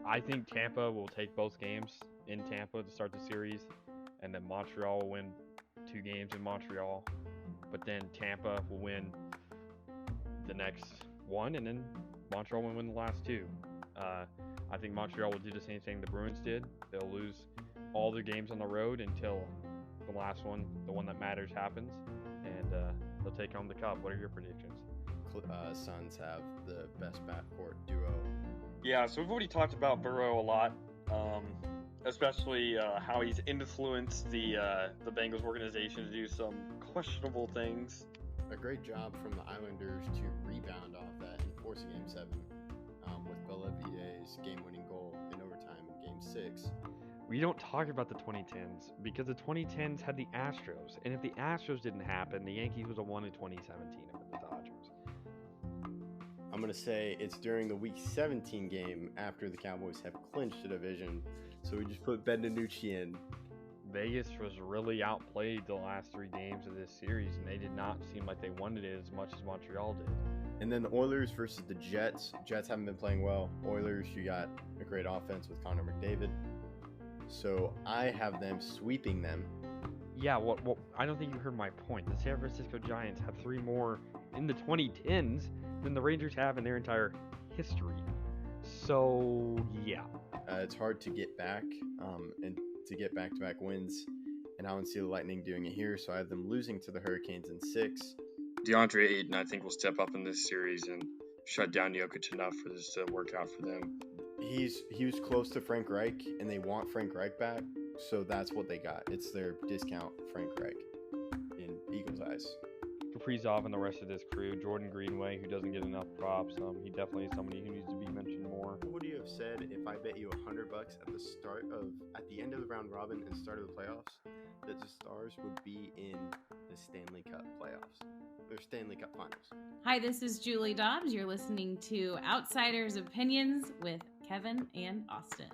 I think Tampa will take both games in Tampa to start the series, and then Montreal will win 2 games in Montreal. But then Tampa will win the next one, and then Montreal will win the last two. Uh, I think Montreal will do the same thing the Bruins did. They'll lose all their games on the road until the last one, the one that matters, happens, and they'll take home the cup. What are your predictions? Suns have the best backcourt duo. Yeah, so we've already talked about Burrow a lot, especially how he's influenced the Bengals organization to do some questionable things. A great job from the Islanders to rebound off that and force a Game 7 with Belavie's game-winning goal in overtime in Game 6. We don't talk about the 2010s because the 2010s had the Astros, and if the Astros didn't happen, the Yankees would have won in 2017 over the Dodgers. I'm going to say it's during the Week 17 game after the Cowboys have clinched the division, so we just put Ben DiNucci in. Vegas was really outplayed the last 3 games of this series, and they did not seem like they wanted it as much as Montreal did. And then the Oilers versus the Jets. Jets haven't been playing well. Oilers, you got a great offense with Connor McDavid. So I have them sweeping them. Yeah, well, I don't think you heard my point. The San Francisco Giants have 3 more in the 2010s than the Rangers have in their entire history. So, yeah. It's hard to get back and to get back-to-back wins. And I don't see the Lightning doing it here, so I have them losing to the Hurricanes in 6. DeAndre Ayton, I think, will step up in this series and shut down Jokic enough for this to work out for them. He was close to Frank Reich, and they want Frank Reich back, so that's what they got. It's their discount Frank Reich in Eagles' eyes. Kaprizov and the rest of this crew, Jordan Greenway, who doesn't get enough props, he definitely is somebody who needs to be mentioned more. What would you have said if I bet you $100 at the end of the round robin and start of the playoffs that the Stars would be in the Stanley Cup playoffs? Or Stanley Cup finals. Hi, this is Julie Dobbs. You're listening to Outsiders Opinions with Kevin and Austin.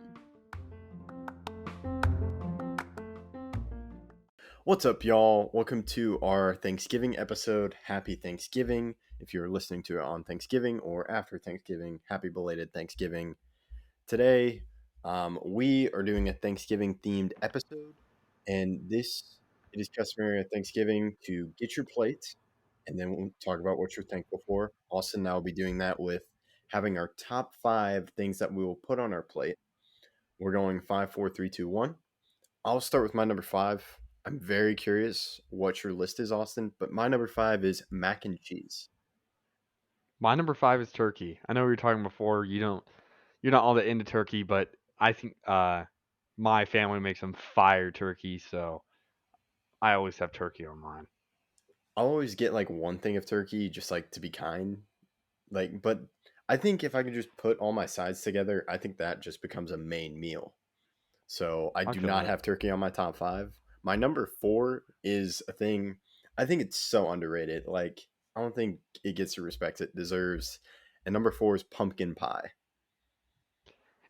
What's up, y'all? Welcome to our Thanksgiving episode. Happy Thanksgiving. If you're listening to it on Thanksgiving or after Thanksgiving, happy belated Thanksgiving. Today, we are doing a Thanksgiving-themed episode, and it is customary at Thanksgiving to get your plate, and then we'll talk about what you're thankful for. Austin and I will be doing that with having our top 5 things that we will put on our plate. We're going 5, 4, 3, 2, 1. I'll start with my number 5. I'm very curious what your list is, Austin, but my number 5 is mac and cheese. My number 5 is turkey. I know we were talking before. You're not all that into turkey, but I think my family makes some fire turkey, so I always have turkey on mine. I'll always get like one thing of turkey, just like to be kind. But I think if I could just put all my sides together, I think that just becomes a main meal. So I do not have turkey on my top 5. My number 4 is a thing. I think it's so underrated. Like, I don't think it gets the respect it deserves. And number 4 is pumpkin pie.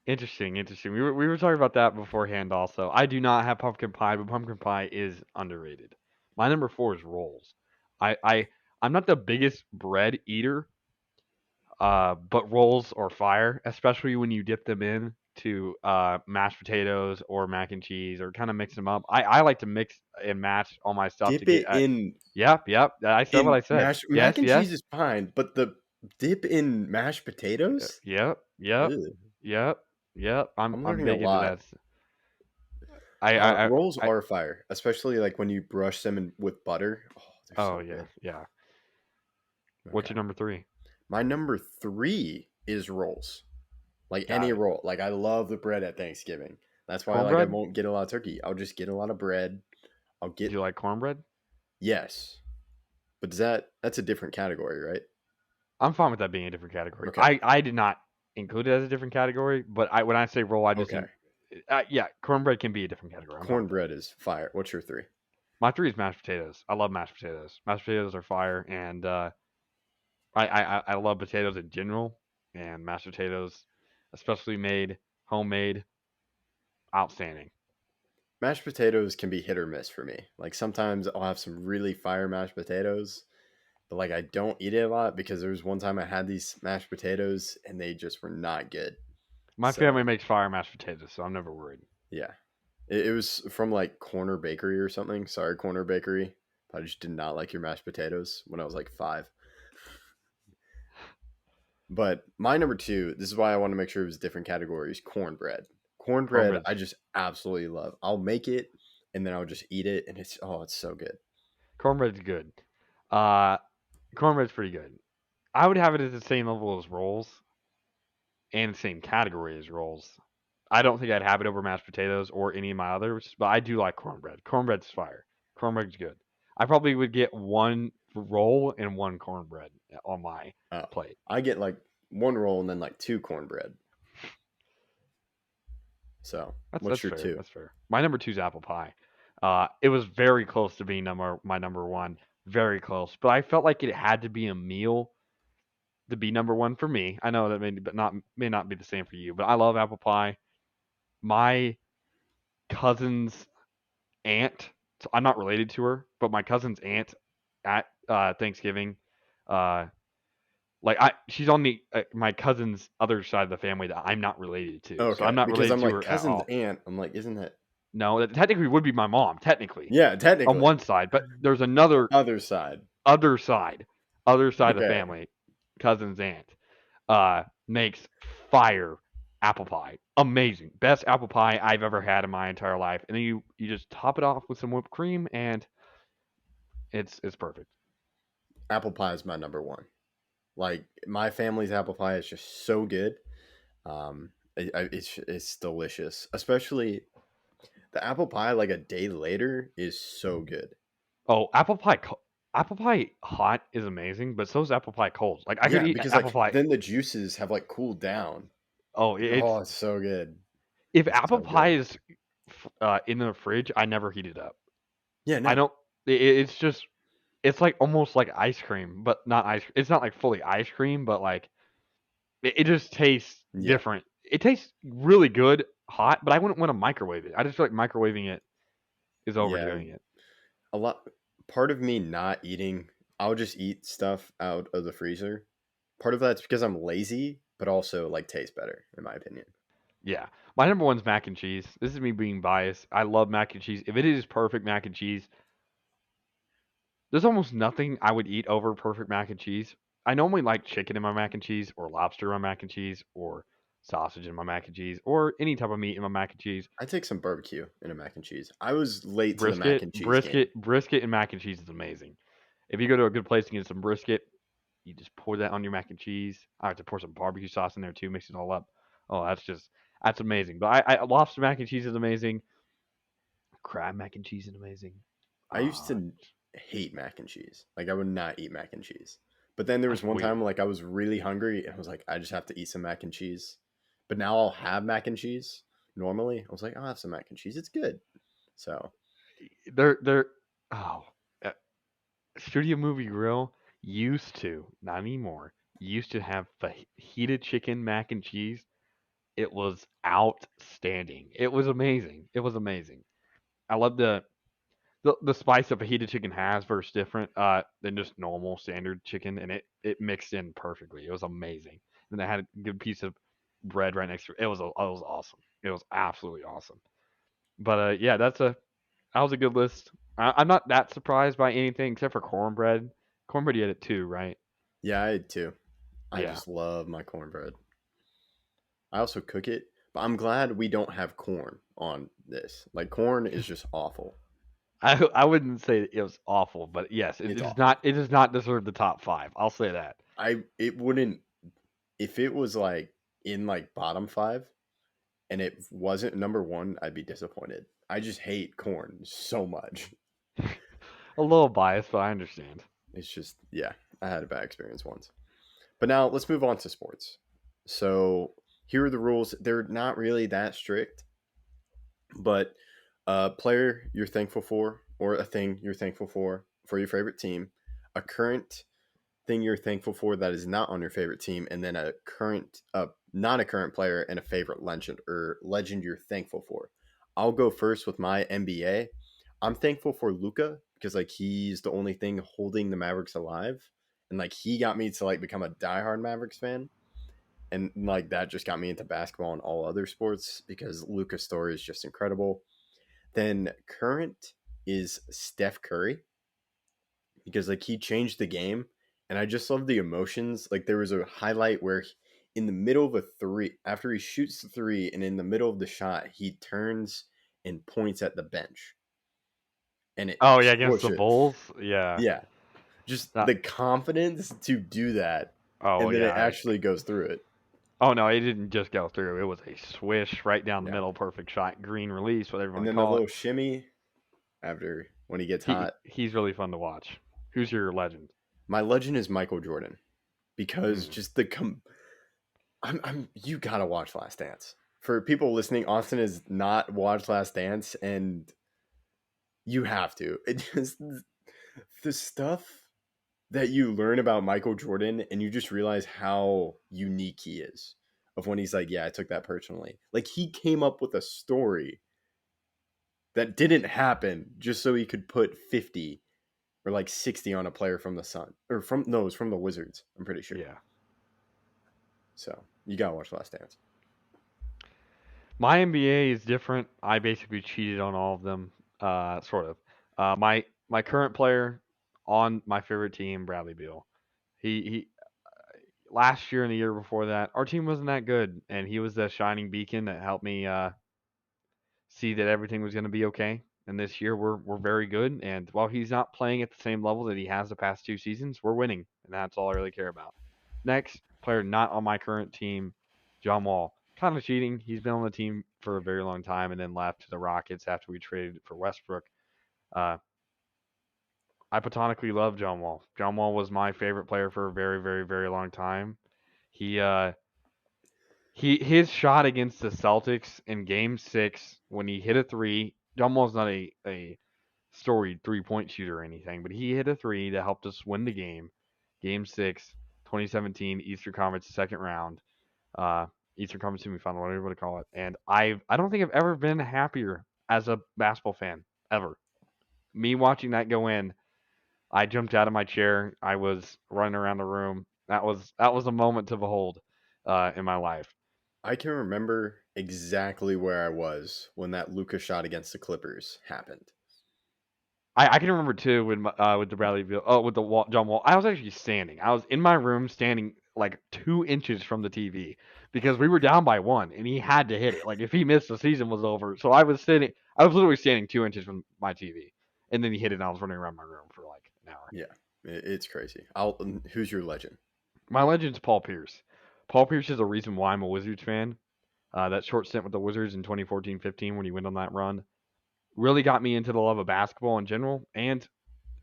Interesting. We were talking about that beforehand also. I do not have pumpkin pie, but pumpkin pie is underrated. My number 4 is rolls. I'm not the biggest bread eater, but rolls are fire, especially when you dip them in to mashed potatoes or mac and cheese or kind of mix them up. I like to mix and match all my stuff. Dip it in. Yep. I said what I said. Mac and cheese is fine, but the dip in mashed potatoes? Yep. I'm learning big a lot. into that. Rolls are fire, especially like when you brush them with butter. Oh, yeah, good. Yeah. Okay. What's your number 3? My number 3 is rolls. Like any roll. Like I love the bread at Thanksgiving. That's why I won't get a lot of turkey. I'll just get a lot of bread. Do you like cornbread? Yes. But that's a different category, right? I'm fine with that being a different category. Okay. I did not include it as a different category, but when I say roll, I just yeah, cornbread can be a different category. Cornbread is fire. What's your 3? My 3 is mashed potatoes. I love mashed potatoes. Mashed potatoes are fire, and I love potatoes in general, and mashed potatoes, especially made homemade, outstanding. Mashed potatoes can be hit or miss for me. Like sometimes I'll have some really fire mashed potatoes, but like I don't eat it a lot because there was one time I had these mashed potatoes and they just were not good. My So, family makes fire mashed potatoes, so I'm never worried. Yeah. It was from like Corner Bakery or something. Sorry, Corner Bakery. I just did not like your mashed potatoes when I was like 5. But my number 2, this is why I want to make sure it was different categories. Cornbread. Cornbread, Cornbread's- I just absolutely love. I'll make it and then I'll just eat it, and it's so good. Cornbread's good. Cornbread's pretty good. I would have it at the same level as rolls and the same category as rolls. I don't think I'd have it over mashed potatoes or any of my others, but I do like cornbread. Cornbread's fire. Cornbread's good. I probably would get one roll and one cornbread on my Oh, plate. I get like 1 roll and then like 2 cornbread. So what's your fair. 2? That's fair. My number 2 is apple pie. It was very close to being my number 1. Very close, but I felt like it had to be a meal to be number 1 for me. I know that may not be the same for you, but I love apple pie. My cousin's aunt, so I'm not related to her, but my cousin's aunt at Thanksgiving, she's on my cousin's other side of the family that I'm not related to. Okay, So I'm not because related I'm to like her at cousin's all. aunt. I'm like, isn't that? No, that technically would be my mom, technically. Yeah, technically. On one side, but there's another Other side. other side of the Okay. family, cousin's aunt, makes fire apple pie. Amazing. Best apple pie I've ever had in my entire life. And then you just top it off with some whipped cream and it's perfect. Apple pie is my number 1. Like my family's apple pie is just so good. It's delicious, especially the apple pie like a day later is so good. Oh, apple pie hot is amazing, but so is apple pie cold. Like I could eat because apple pie. then the juices have like cooled down. Oh, It's so good. if It's apple so pie good. is in the fridge, I never heat it up. Yeah, no. I don't. It's just it's like almost like ice cream, but not ice. It's not like fully ice cream, but like it just tastes Yeah. different. It tastes really good hot, but I wouldn't want to microwave it. I just feel like microwaving it is overdoing it. A lot. Part of me not eating, I'll just eat stuff out of the freezer. Part of that's because I'm lazy, but also like tastes better in my opinion. Yeah. My number 1's mac and cheese. This is me being biased. I love mac and cheese. If it is perfect mac and cheese, there's almost nothing I would eat over perfect mac and cheese. I normally like chicken in my mac and cheese, or lobster in my mac and cheese, or sausage in my mac and cheese, or any type of meat in my mac and cheese. I take some barbecue in a mac and cheese. I was late to the mac and cheese game. Brisket and mac and cheese is amazing. If you go to a good place and get some brisket, you just pour that on your mac and cheese. I have to pour some barbecue sauce in there too, mix it all up. Oh, that's amazing. But I lobster mac and cheese is amazing. Crab mac and cheese is amazing. I used to hate mac and cheese. Like I would not eat mac and cheese. But then there was That's one weird. time like I was really hungry and I was like, I just have to eat some mac and cheese. But now I'll have mac and cheese normally. I was like, I'll have some mac and cheese. It's good. So They're Studio Movie Grill used to, not anymore, used to have heated chicken mac and cheese. It was outstanding. It was amazing. It was amazing. I love the spice that fajita chicken has versus different than just normal standard chicken, and it mixed in perfectly. It was amazing. And they had a good piece of bread right next to it. It was awesome. It was absolutely awesome. But yeah, that was a good list. I'm not that surprised by anything except for cornbread. Cornbread, you had it too, right? yeah, I did too. I Yeah. just love my cornbread. I also cook it, but I'm glad we don't have corn on this. Like corn is just awful. I wouldn't say it was awful, but yes, It's awful. it does not deserve the top 5. I'll say that. It wouldn't if it was like in like bottom 5 and it wasn't number 1, I'd be disappointed. I just hate corn so much. A little biased, but I understand. It's just I had a bad experience once. But now let's move on to sports. So here are the rules. They're not really that strict, but a player you're thankful for, or a thing you're thankful for your favorite team, a current thing you're thankful for that is not on your favorite team, and then a current, not a current player and a favorite legend you're thankful for. I'll go first with my NBA. I'm thankful for Luka because like he's the only thing holding the Mavericks alive. and like he got me to like become a diehard Mavericks fan, and like that just got me into basketball and all other sports because Luka's story is just incredible. Then current is Steph Curry because like he changed the game, and I just love the emotions. Like there was a highlight where in the middle of a three, after he shoots the three, and in the middle of the shot, he turns and points at the bench, and it Oh yeah, against the swoosh it. Bulls. Yeah. Yeah, just Not- the confidence to do that, Oh and then yeah. it actually goes through it. Oh no, it didn't just go through. It was a swish right down the Yeah. middle, perfect shot, green release, whatever you And want to then the call little it. shimmy after when he gets hot. He's really fun to watch. Who's your legend? My legend is Michael Jordan because Mm. just you gotta watch Last Dance. For people listening, Austin has not watched Last Dance, and you have to. It just the stuff that you learn about Michael Jordan, and you just realize how unique he is. Of when he's like, "Yeah, I took that personally." Like he came up with a story that didn't happen just so he could put 50 or like 60 on a player from the Sun or it was from the Wizards. I'm pretty sure. Yeah. So you gotta watch Last Dance. My NBA is different. I basically cheated on all of them, sort of. My current player on my favorite team, Bradley Beal. He last year and the year before that, our team wasn't that good, and he was the shining beacon that helped me see that everything was going to be okay. And this year we're very good. And while he's not playing at the same level that he has the past 2 seasons, we're winning, and that's all I really care about. Next player not on my current team, John Wall. Kind of cheating. He's been on the team for a very long time and then left to the Rockets after we traded for Westbrook. I platonically love John Wall. John Wall was my favorite player for a very, very, very long time. His shot against the Celtics in Game 6 when he hit a three. John Wall's not a storied 3-point shooter or anything, but he hit a three that helped us win the game. Game 6, 2017 Eastern Conference second round. Eastern Conference semifinal, whatever you want to call it. And I don't think I've ever been happier as a basketball fan ever. Me watching that go in, I jumped out of my chair. I was running around the room. That was a moment to behold in my life. I can remember exactly where I was when that Luka shot against the Clippers happened. I can remember too with the Bradley Beal, with the John Wall. I was actually standing. I was in my room standing like 2 inches from the TV because we were down by 1 and he had to hit it. Like if he missed, the season was over. So I was literally standing 2 inches from my TV, and then he hit it, and I was running around my room for like an hour. Yeah, it's crazy. Who's your legend? My legend's Paul Pierce. Paul Pierce is the reason why I'm a Wizards fan. That short stint with the Wizards in 2014-15 when he went on that run really got me into the love of basketball in general and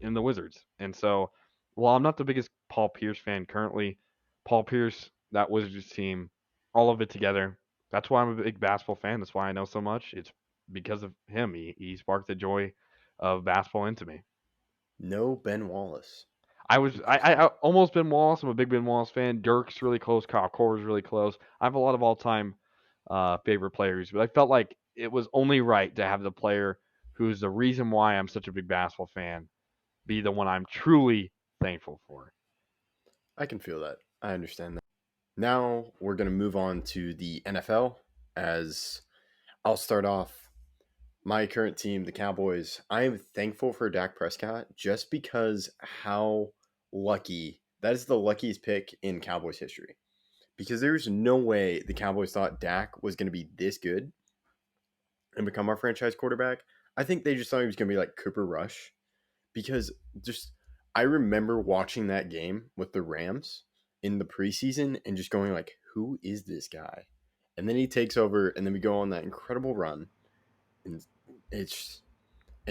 in the Wizards. And so, while I'm not the biggest Paul Pierce fan currently, Paul Pierce, that Wizards team, all of it together, that's why I'm a big basketball fan. That's why I know so much. It's because of him. He sparked the joy of basketball into me. No Ben Wallace. I almost Ben Wallace. I'm a big Ben Wallace fan. Dirk's really close. Kyle Korver's really close. I have a lot of all-time favorite players, but I felt like it was only right to have the player who's the reason why I'm such a big basketball fan be the one I'm truly thankful for. I can feel that. I understand that. Now we're going to move on to the NFL. As I'll start off, my current team, the Cowboys, I am thankful for Dak Prescott just because how lucky, that is the luckiest pick in Cowboys history. Because there's no way the Cowboys thought Dak was going to be this good and become our franchise quarterback. I think they just thought he was going to be like Cooper Rush. Because just, I remember watching that game with the Rams in the preseason and just going like, who is this guy? And then he takes over, and then we go on that incredible run. And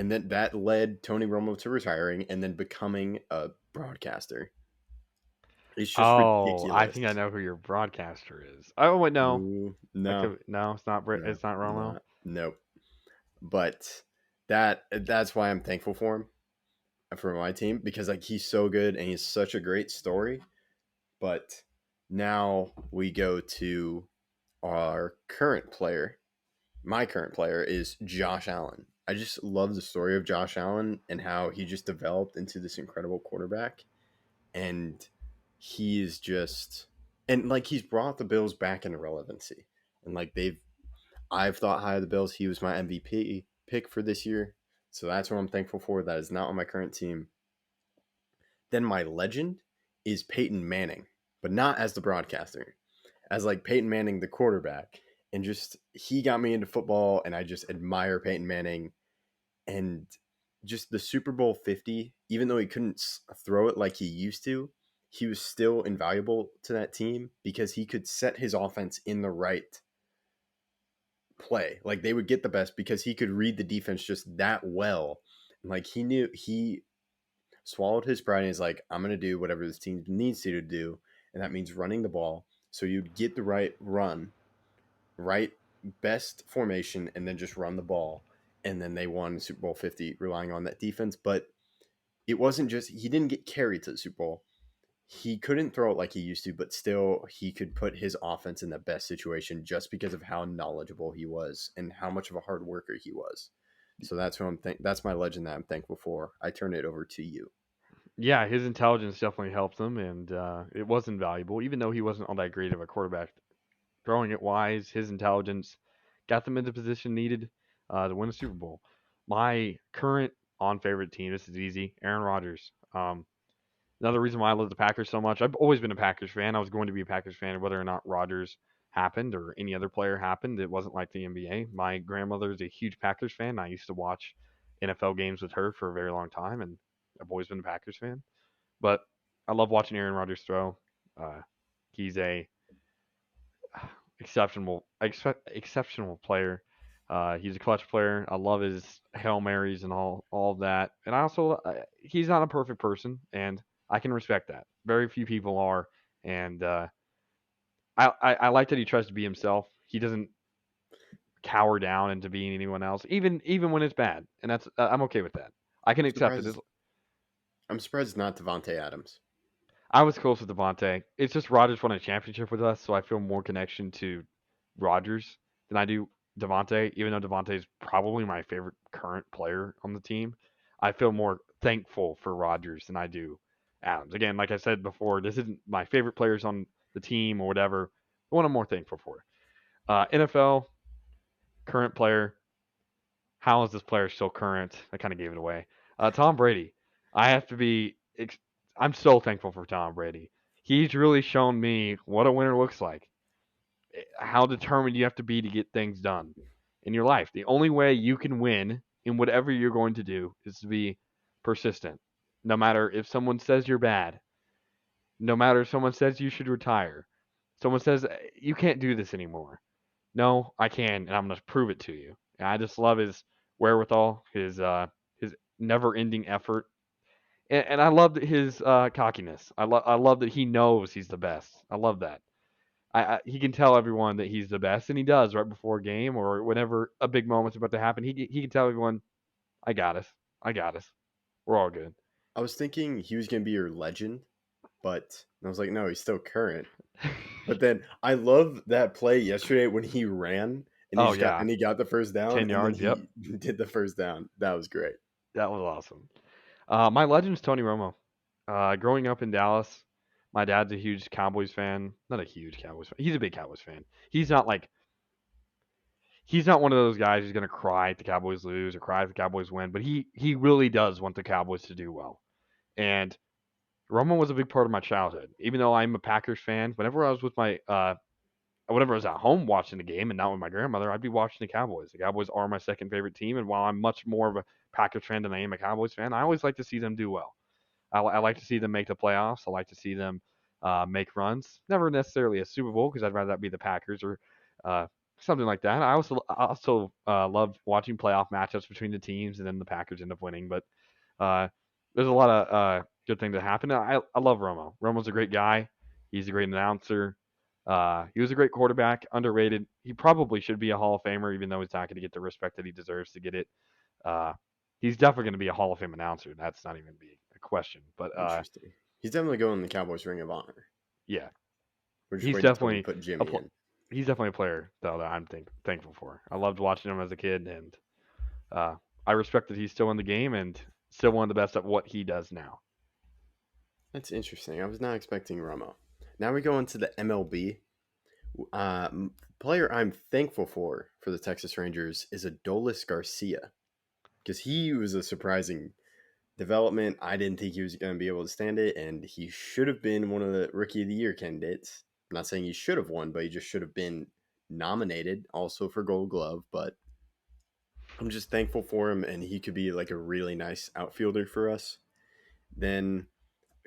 then that led Tony Romo to retiring and then becoming a broadcaster. It's just ridiculous. I think I know who your broadcaster is. Oh wait, no, Ooh, no, no, it's not. It's not Romo. Nope. But that's why I'm thankful for him, for my team, because like he's so good and he's such a great story. But now we go to our current player. My current player is Josh Allen. I just love the story of Josh Allen and how he just developed into this incredible quarterback. and he's just and like he's brought the Bills back into relevancy, and like I've thought high of the Bills. He was my MVP pick for this year, so that's what I'm thankful for. That is not on my current team. Then my legend is Peyton Manning, but not as the broadcaster, as like Peyton Manning, the quarterback. And just he got me into football, and I just admire Peyton Manning. And just the Super Bowl 50, even though he couldn't throw it like he used to, he was still invaluable to that team because he could set his offense in the right play. Like they would get the best because he could read the defense just that well. Like he swallowed his pride and is like, I'm going to do whatever this team needs to do. And that means running the ball. So you'd get the right run, right best formation, and then just run the ball. And then they won Super Bowl 50 relying on that defense. But it wasn't just, he didn't get carried to the Super Bowl. He couldn't throw it like he used to, but still he could put his offense in the best situation just because of how knowledgeable he was and how much of a hard worker he was. So that's what that's my legend that I'm thankful for. I turn it over to you. Yeah, his intelligence definitely helped him, and it was invaluable. Even though he wasn't all that great of a quarterback, throwing it wise, his intelligence got them in the position needed to win a Super Bowl. My current on favorite team, this is easy, Aaron Rodgers. Another reason why I love the Packers so much, I've always been a Packers fan. I was going to be a Packers fan whether or not Rodgers happened or any other player happened. It wasn't like the NBA. My grandmother is a huge Packers fan. I used to watch NFL games with her for a very long time, and I've always been a Packers fan. But I love watching Aaron Rodgers throw. He's a exceptional player. He's a clutch player. I love his Hail Marys and all of that. And I also he's not a perfect person, and I can respect that. Very few people are, and I like that he tries to be himself. He doesn't cower down into being anyone else, even when it's bad, and that's I'm okay with that. I can accept it. I'm surprised it's not Devontae Adams. I was close with Devontae. It's just Rodgers won a championship with us, so I feel more connection to Rodgers than I do Devontae. Even though Devontae is probably my favorite current player on the team, I feel more thankful for Rodgers than I do Adams. Again, like I said before, this isn't my favorite players on the team or whatever. The one I'm more thankful for. NFL current player. How is this player still current? I kind of gave it away. Tom Brady. I have to be. I'm so thankful for Tom Brady. He's really shown me what a winner looks like. How determined you have to be to get things done in your life. The only way you can win in whatever you're going to do is to be persistent. No matter if someone says you're bad, no matter if someone says you should retire, someone says you can't do this anymore. No, I can, and I'm going to prove it to you. And I just love his wherewithal, his never-ending effort, and I love his cockiness. I love that he knows he's the best. I love that. He can tell everyone that he's the best, and he does right before a game or whenever a big moment's about to happen. He can tell everyone, "I got us. I got us. We're all good." I was thinking he was going to be your legend, but I was like, no, he's still current. But then I love that play yesterday when he ran and he got the first down. 10 yards, yep. Did the first down. That was great. That was awesome. My legend's Tony Romo. Growing up in Dallas, my dad's a huge Cowboys fan. Not a huge Cowboys fan. He's a big Cowboys fan. He's not one of those guys who's gonna cry if the Cowboys lose or cry if the Cowboys win, but he really does want the Cowboys to do well. And Romo was a big part of my childhood. Even though I'm a Packers fan, whenever I was with whenever I was at home watching the game and not with my grandmother, I'd be watching the Cowboys. The Cowboys are my second favorite team, and while I'm much more of a Packers fan than I am a Cowboys fan, I always like to see them do well. I like to see them make the playoffs. I like to see them make runs. Never necessarily a Super Bowl because I'd rather that be the Packers or something like that. I also love watching playoff matchups between the teams, and then the Packers end up winning. But there's a lot of good things that happen. I love Romo. Romo's a great guy. He's a great announcer. He was a great quarterback, underrated. He probably should be a Hall of Famer, even though he's not going to get the respect that he deserves to get it. He's definitely going to be a Hall of Fame announcer. That's not even be a question. But interesting. He's definitely going in the Cowboys Ring of Honor. Yeah, he's definitely put Jimmy in. He's definitely a player though that I'm thankful for. I loved watching him as a kid, and I respect that he's still in the game and still one of the best at what he does now. That's interesting. I was not expecting Romo. Now we go into the MLB. Player I'm thankful for the Texas Rangers is Adolis Garcia, because he was a surprising development. I didn't think he was going to be able to stand it, and he should have been one of the Rookie of the Year candidates. I'm not saying he should have won, but he just should have been nominated also for Gold Glove. But I'm just thankful for him, and he could be like a really nice outfielder for us. Then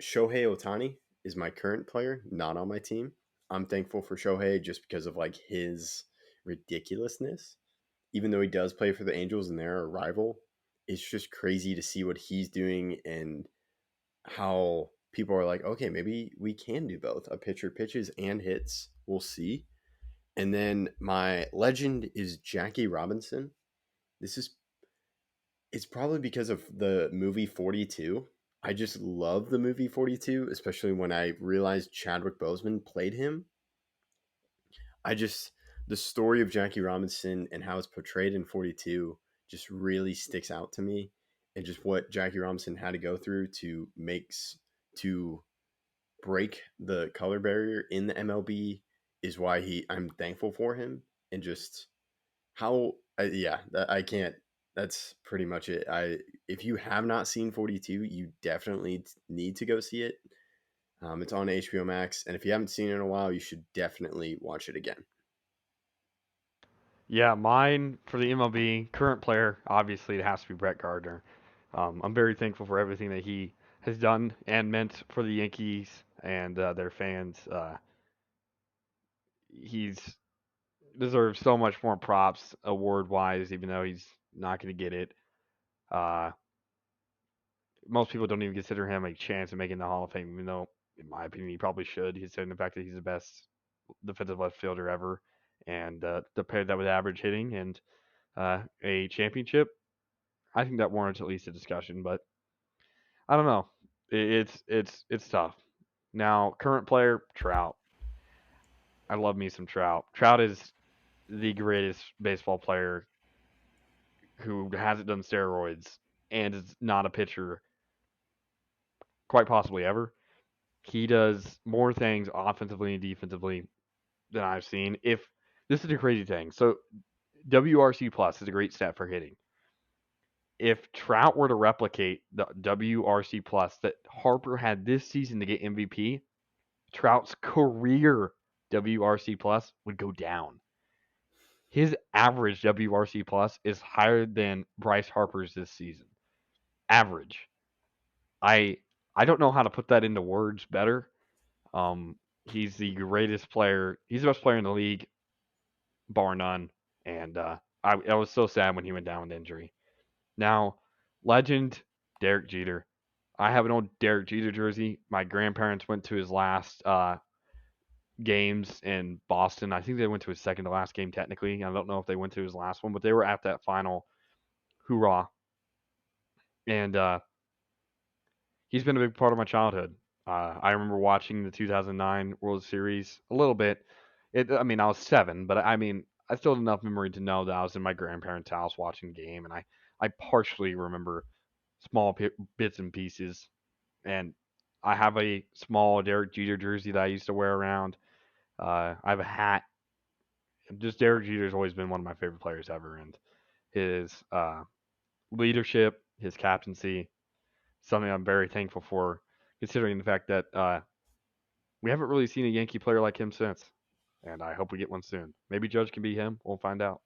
Shohei Otani is my current player, not on my team. I'm thankful for Shohei just because of like his ridiculousness. Even though he does play for the Angels and they're a rival, it's just crazy to see what he's doing and how people are like, okay, maybe we can do both. A pitcher pitches and hits. We'll see. And then my legend is Jackie Robinson. It's probably because of the movie 42. I just love the movie 42, especially when I realized Chadwick Boseman played him. The story of Jackie Robinson and how it's portrayed in 42 just really sticks out to me, and just what Jackie Robinson had to go through to break the color barrier in the MLB is why I'm thankful for him, and just how I can't. That's pretty much it. If you have not seen 42, you definitely need to go see it. It's on HBO Max, and if you haven't seen it in a while, you should definitely watch it again. Yeah, mine for the MLB current player, obviously it has to be Brett Gardner. I'm very thankful for everything that he has done and meant for the Yankees and their fans. He's deserves so much more props award wise, even though he's not going to get it. Uh, Most people don't even consider him a chance of making the Hall of Fame, even though, in my opinion, he probably should. He's saying the fact that he's the best defensive left fielder ever, and to pair that with average hitting and a championship, I think that warrants at least a discussion. But I don't know. It's tough. Now, current player Trout. I love me some Trout. Trout is the greatest baseball player who hasn't done steroids and is not a pitcher quite possibly ever. He does more things offensively and defensively than I've seen. If this is a crazy thing, so WRC plus is a great stat for hitting. If Trout were to replicate the WRC plus that Harper had this season to get MVP, Trout's career WRC plus would go down. His average WRC plus is higher than Bryce Harper's this season. Average. I don't know how to put that into words better. He's the greatest player. He's the best player in the league, bar none. And I was so sad when he went down with injury. Now, legend Derek Jeter. I have an old Derek Jeter jersey. My grandparents went to his last games in Boston. I think they went to his second to last game technically. I don't know if they went to his last one, but they were at that final hoorah. And he's been a big part of my childhood. I remember watching the 2009 World Series a little bit. I was 7, but I still had enough memory to know that I was in my grandparents' house watching the game, and I partially remember small bits and pieces. And I have a small Derek Jeter jersey that I used to wear around. I have a hat. Just Derek Jeter's always been one of my favorite players ever, and his leadership, his captaincy, something I'm very thankful for, considering the fact that we haven't really seen a Yankee player like him since, and I hope we get one soon. Maybe Judge can be him. We'll find out.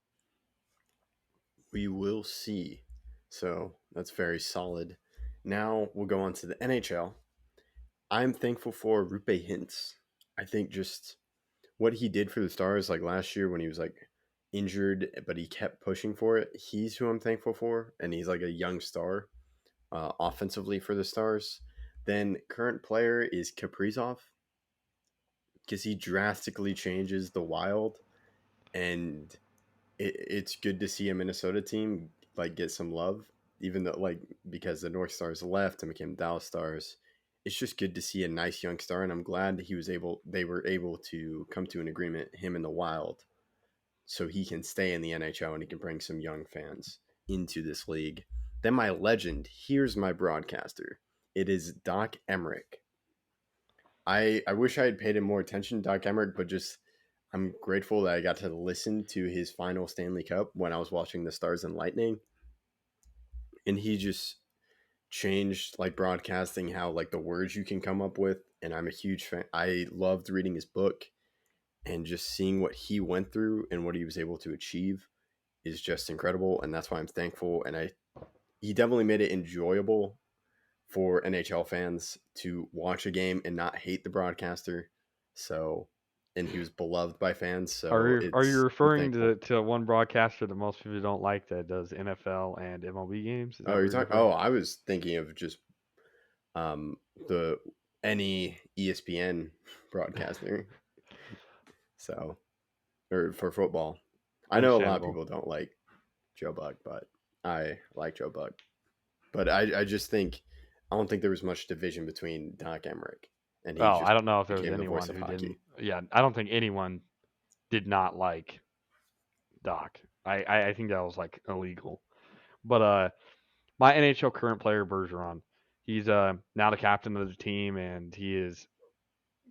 We will see. So that's very solid. Now we'll go on to the NHL. I'm thankful for Roope Hintz. I think just what he did for the Stars, like last year when he was like injured, but he kept pushing for it. He's who I'm thankful for, and he's like a young star offensively for the Stars. Then current player is Kaprizov, because he drastically changes the Wild, and it's good to see a Minnesota team like get some love, even though like because the North Stars left and became Dallas Stars. It's just good to see a nice young star, and I'm glad that they were able to come to an agreement, him and the Wild, so he can stay in the NHL and he can bring some young fans into this league. Then my legend, here's my broadcaster. It is Doc Emmerich. I wish I had paid him more attention, Doc Emmerich, but just I'm grateful that I got to listen to his final Stanley Cup when I was watching the Stars and Lightning, and he just changed like broadcasting how like the words you can come up with. And I'm a huge fan. I loved reading his book, and just seeing what he went through and what he was able to achieve is just incredible. And that's why I'm thankful. And he definitely made it enjoyable for NHL fans to watch a game and not hate the broadcaster. So, and he was beloved by fans. So, Are you I'm referring thankful. to one broadcaster that most people don't like that does NFL and MLB games? Is that Oh, what you're you're talking. referring? Oh, I was thinking of just the any ESPN broadcaster. So, or for football, I know a lot of Understandable. people don't like Joe Buck, but I like Joe Buck. But I just think I don't think there was much division between Doc Emmerich, and he Oh, just I don't know if there was became the voice anyone of who didn't. hockey. Yeah, I don't think anyone did not like Doc. I think that was like illegal. But my NHL current player Bergeron, he's now the captain of the team, and he is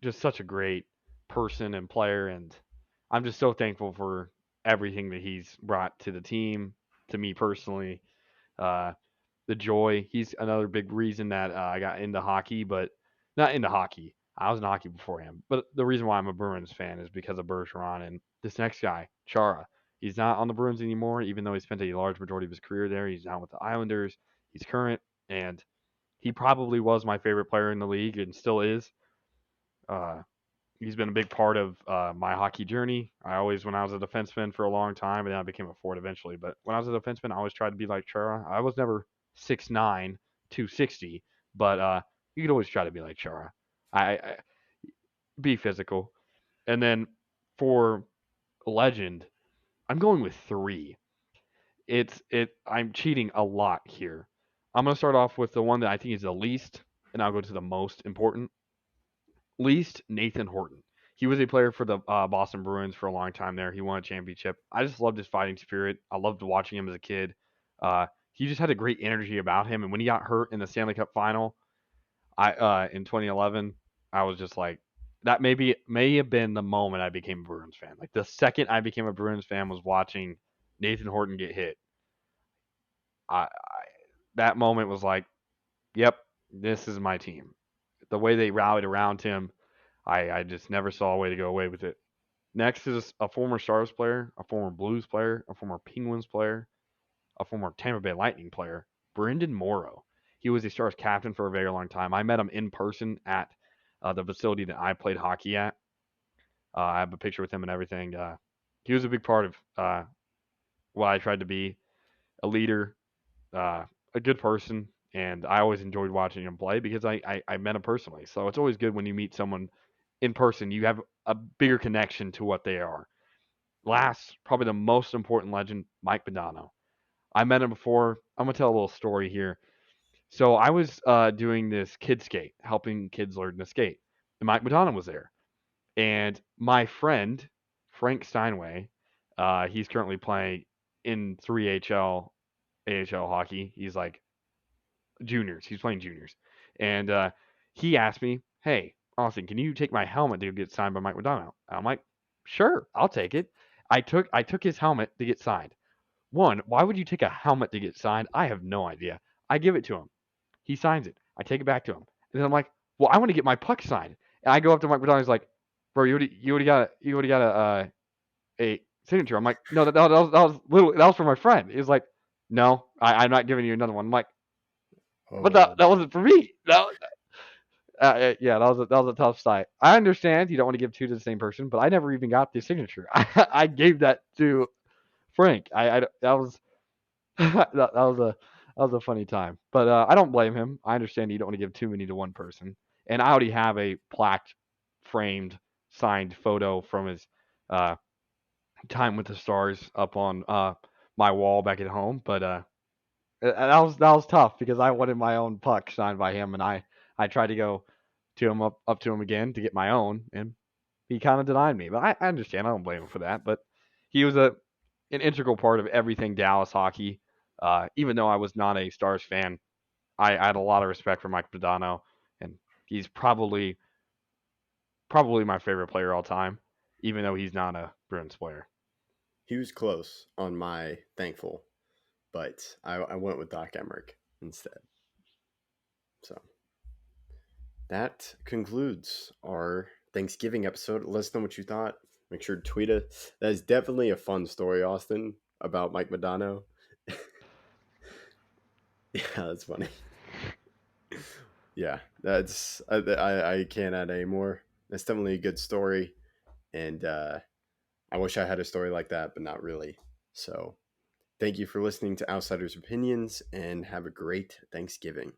just such a great person and player, and I'm just so thankful for everything that he's brought to the team, to me personally. Uh, the joy. He's another big reason that I got into hockey, but not into hockey. I was in hockey before him, but the reason why I'm a Bruins fan is because of Bergeron and this next guy, Chara. He's not on the Bruins anymore, even though he spent a large majority of his career there. He's now with the Islanders. He's current, and he probably was my favorite player in the league and still is. Uh, he's been a big part of my hockey journey. When I was a defenseman for a long time, and then I became a forward eventually. But when I was a defenseman, I always tried to be like Chara. I was never 6'9", 260, but you could always try to be like Chara. I be physical, and then for legend, I'm going with 3. I'm cheating a lot here. I'm gonna start off with the one that I think is the least, and I'll go to the most important. Least Nathan Horton. He was a player for the Boston Bruins for a long time there. He won a championship. I just loved his fighting spirit. I loved watching him as a kid. He just had a great energy about him. And when he got hurt in the Stanley Cup final, in 2011, I was just like, that may have been the moment I became a Bruins fan. Like the second I became a Bruins fan was watching Nathan Horton get hit. That moment was like, yep, this is my team. The way they rallied around him, I just never saw a way to go away with it. Next is a former Stars player, a former Blues player, a former Penguins player, a former Tampa Bay Lightning player, Brendan Morrow. He was a Stars captain for a very long time. I met him in person at the facility that I played hockey at. I have a picture with him and everything. He was a big part of what I tried to be, a leader, a good person, and I always enjoyed watching him play because I met him personally. So it's always good when you meet someone in person. You have a bigger connection to what they are. Last, probably the most important legend, Mike Modano. I met him before. I'm gonna tell a little story here. So I was doing this kid skate, helping kids learn to skate, and Mike Modano was there. And my friend Frank Steinway, he's currently playing in 3HL AHL hockey. He's like juniors. He's playing juniors, and he asked me, "Hey, Austin, can you take my helmet to get signed by Mike Modano?" And I'm like, "Sure, I'll take it." I took his helmet to get signed. One, why would you take a helmet to get signed? I have no idea. I give it to him. He signs it. I take it back to him, and then I'm like, "Well, I want to get my puck signed." And I go up to Mike Modano. He's like, "Bro, you already got a signature." I'm like, "No, that was for my friend." He's like, "No, I'm not giving you another one." I'm like, but Oh, that wasn't for me. Yeah, that was a tough sight. I understand you don't want to give two to the same person, but I never even got the signature. I gave that to Frank. That was that was a funny time. But I don't blame him. I understand you don't want to give too many to one person, and I already have a plaqued, framed, signed photo from his uh, time with the Stars up on my wall back at home. But that was tough because I wanted my own puck signed by him, and I tried to go to him up to him again to get my own, and he kind of denied me. But I understand. I don't blame him for that. But he was an integral part of everything Dallas hockey. Even though I was not a Stars fan, I had a lot of respect for Mike Modano, and he's probably probably my favorite player all time, even though he's not a Bruins player. He was close on my thankful, but I went with Doc Emmerich instead. So that concludes our Thanksgiving episode. Let us know what you thought. Make sure to tweet it. That is definitely a fun story, Austin, about Mike Modano. Yeah, that's funny. Yeah, that's I can't add any more. That's definitely a good story, and I wish I had a story like that, but not really. So, thank you for listening to Outsiders Opinions, and have a great Thanksgiving.